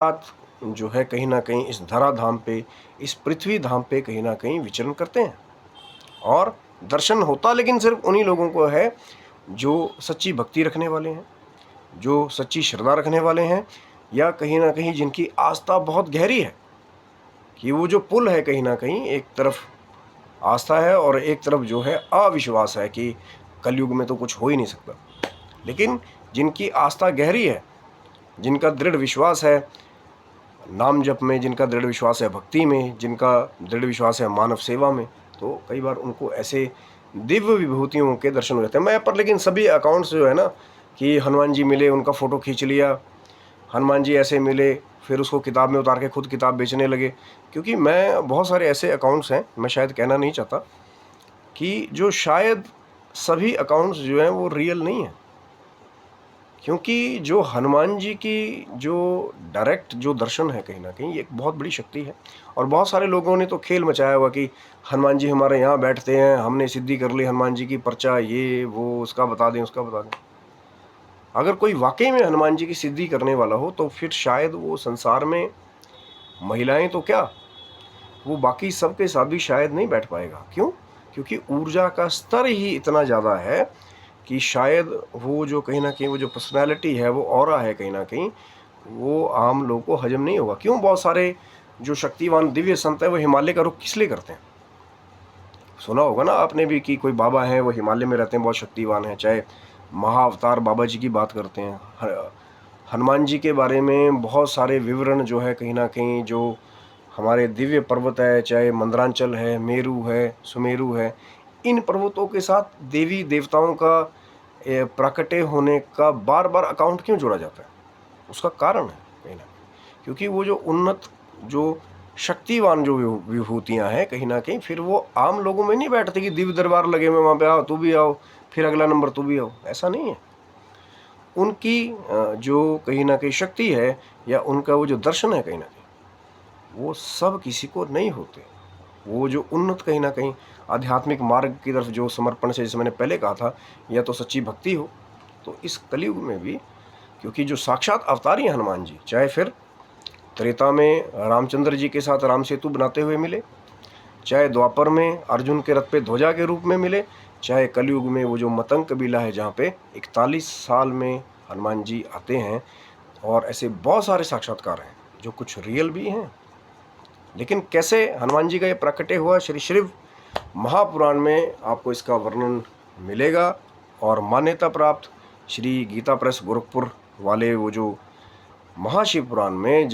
बात जो है कहीं न कहीं इस धराधाम पे, इस पृथ्वी धाम पे कहीं न कहीं विचरण करते हैं। और दर्शन होता लेकिन सिर्फ़ उन्हीं लोगों को है जो सच्ची भक्ति रखने वाले हैं, जो सच्ची श्रद्धा रखने वाले हैं, या कहीं न कहीं जिनकी आस्था बहुत गहरी है कि वो जो पुल है कहीं न कहीं एक तरफ आस्था है और एक तरफ जो है अविश्वास है कि कलयुग में तो कुछ हो ही नहीं सकता। लेकिन जिनकी आस्था गहरी है, जिनका दृढ़ विश्वास है नाम जप में, जिनका दृढ़ विश्वास है भक्ति में, जिनका दृढ़ विश्वास है मानव सेवा में, तो कई बार उनको ऐसे दिव्य विभूतियों के दर्शन हो जाते हैं। मैं पर लेकिन सभी अकाउंट्स जो है ना कि हनुमान जी मिले, उनका फ़ोटो खींच लिया, हनुमान जी ऐसे मिले, फिर उसको किताब में उतार के खुद किताब बेचने लगे। क्योंकि मैं बहुत सारे ऐसे अकाउंट्स हैं, मैं शायद कहना नहीं चाहता, कि जो शायद सभी अकाउंट्स जो हैं वो रियल नहीं हैं। क्योंकि जो हनुमान जी की जो डायरेक्ट जो दर्शन है कहीं न कहीं ये एक बहुत बड़ी शक्ति है। और बहुत सारे लोगों ने तो खेल मचाया हुआ कि हनुमान जी हमारे यहाँ बैठते हैं, हमने सिद्धि कर ली हनुमान जी की, पर्चा ये वो उसका बता दें, उसका बता दें। अगर कोई वाक़ई में हनुमान जी की सिद्धि करने वाला हो तो फिर शायद वो संसार में महिलाएँ तो क्या, वो बाकी सबके साथ भी शायद नहीं बैठ पाएगा। क्यों? क्योंकि ऊर्जा का स्तर ही इतना ज़्यादा है कि शायद वो जो कहीं न कहीं वो जो पर्सनैलिटी है, वो ऑरा है कहीं न कहीं, वो आम लोगों को हज़म नहीं होगा। क्यों? बहुत सारे जो शक्तिवान दिव्य संत हैं वो हिमालय का रुख किस लिए करते हैं? सुना होगा ना आपने भी कि कोई बाबा हैं वो हिमालय में रहते हैं, बहुत शक्तिवान हैं। चाहे महाअवतार बाबा जी की बात करते हैं, हनुमान जी के बारे में बहुत सारे विवरण जो है कहीं न कहीं जो हमारे दिव्य पर्वत है, चाहे मंदरांचल है, मेरू है, सुमेरु है, इन पर्वतों के साथ देवी देवताओं का प्राकट्य होने का बार-बार अकाउंट क्यों जोड़ा जाता है? उसका कारण है कहीं न कहीं। क्योंकि वो जो उन्नत, जो शक्तिवान जो विभूतियाँ हैं कहीं न कहीं फिर वो आम लोगों में नहीं बैठती कि दिव्य दरबार लगे हुए वहाँ पे, आओ तू भी आओ, फिर अगला नंबर तू भी आओ, ऐसा नहीं है। उनकी जो कहीं न कहीं शक्ति है या उनका वो जो दर्शन है कहीं न कहीं, वो सब किसी को नहीं होते। वो जो उन्नत कहीं न कहीं आध्यात्मिक मार्ग की तरफ जो समर्पण से, जैसे मैंने पहले कहा था, या तो सच्ची भक्ति हो, तो इस कलयुग में भी क्योंकि जो साक्षात अवतार ही हैं हनुमान जी, चाहे फिर त्रेता में रामचंद्र जी के साथ राम सेतु बनाते हुए मिले, चाहे द्वापर में अर्जुन के रथ पे ध्वजा के रूप में मिले, चाहे कलयुग में वो जो मतंग कबीला है जहाँ पे 41 साल में हनुमान जी आते हैं। और ऐसे बहुत सारे साक्षात्कार हैं जो कुछ रियल भी हैं। लेकिन कैसे हनुमान जी का ये प्राकट्य हुआ, श्री शिव महापुराण में आपको इसका वर्णन मिलेगा। और मान्यता प्राप्त श्री गीता प्रेस गोरखपुर वाले वो जो महाशिव पुराण में